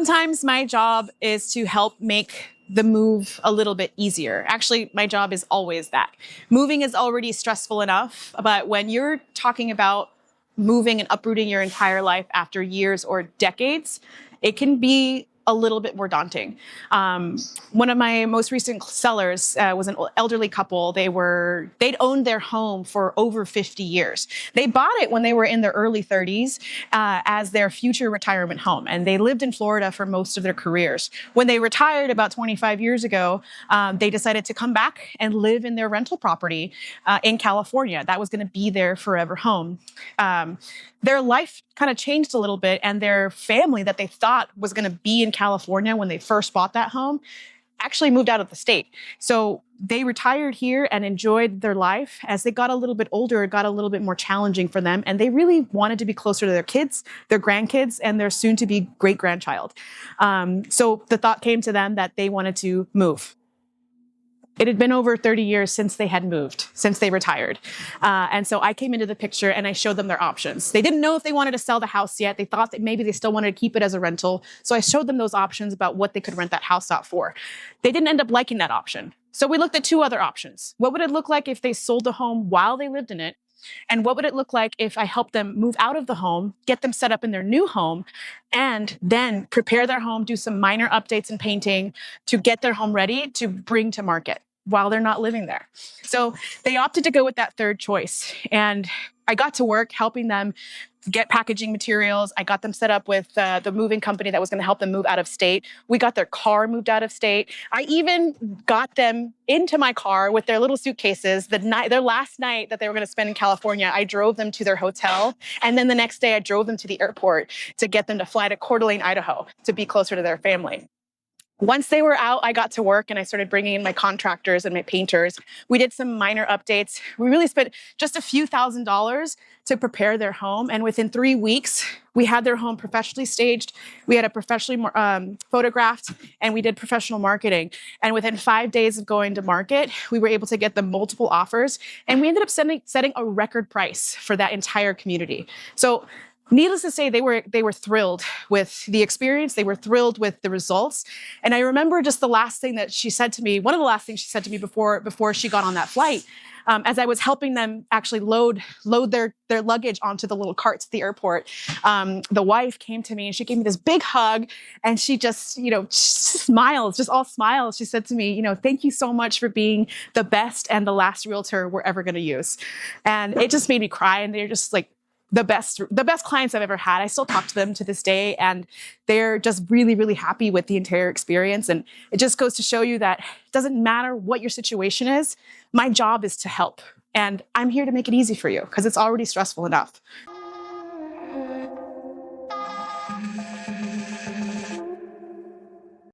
Sometimes my job is to help make the move a little bit easier. Actually, my job is always that. Moving is already stressful enough, but when you're talking about moving and uprooting your entire life after years or decades, it can be a little bit more daunting. One of my most recent sellers was an elderly couple. They'd owned their home for over 50 years. They bought it when they were in their early 30s as their future retirement home. And they lived in Florida for most of their careers. When they retired about 25 years ago, they decided to come back and live in their rental property in California. That was going to be their forever home. Their life kind of changed a little bit, and their family that they thought was going to be in California when they first bought that home actually moved out of the state. So they retired here and enjoyed their life. As they got a little bit older, it got a little bit more challenging for them, and they really wanted to be closer to their kids, their grandkids, and their soon-to-be great-grandchild. So the thought came to them that they wanted to move. It had been over 30 years since they had moved, since they retired. And so I came into the picture and I showed them their options. They didn't know if they wanted to sell the house yet. They thought that maybe they still wanted to keep it as a rental. So I showed them those options about what they could rent that house out for. They didn't end up liking that option. So we looked at two other options. What would it look like if they sold the home while they lived in it? And what would it look like if I helped them move out of the home, get them set up in their new home, and then prepare their home, do some minor updates and painting to get their home ready to bring to market while they're not living there? So they opted to go with that third choice. And I got to work helping them get packaging materials. I got them set up with the moving company that was going to help them move out of state. We got their car moved out of state. I even got them into my car with their little suitcases. Their last night that they were going to spend in California, I drove them to their hotel. And then the next day I drove them to the airport to get them to fly to Coeur d'Alene, Idaho, to be closer to their family. Once they were out, I got to work and I started bringing in my contractors and my painters. We did some minor updates. We really spent just a few $1,000s to prepare their home. And within 3 weeks, we had their home professionally staged. We had it professionally photographed, and we did professional marketing. And within 5 days of going to market, we were able to get them multiple offers. And we ended up setting a record price for that entire community. So needless to say, they were thrilled with the experience. They were thrilled with the results. And I remember just the last thing that she said to me, one of the last things she said to me before she got on that flight, as I was helping them actually load their luggage onto the little carts at the airport. The wife came to me and she gave me this big hug, and she just, smiles, just all smiles. She said to me, thank you so much for being the best and the last realtor we're ever going to use. And it just made me cry. And they're just like, the best clients I've ever had. I still talk to them to this day, and they're just really, really happy with the entire experience. And it just goes to show you that it doesn't matter what your situation is. My job is to help, and I'm here to make it easy for you because it's already stressful enough.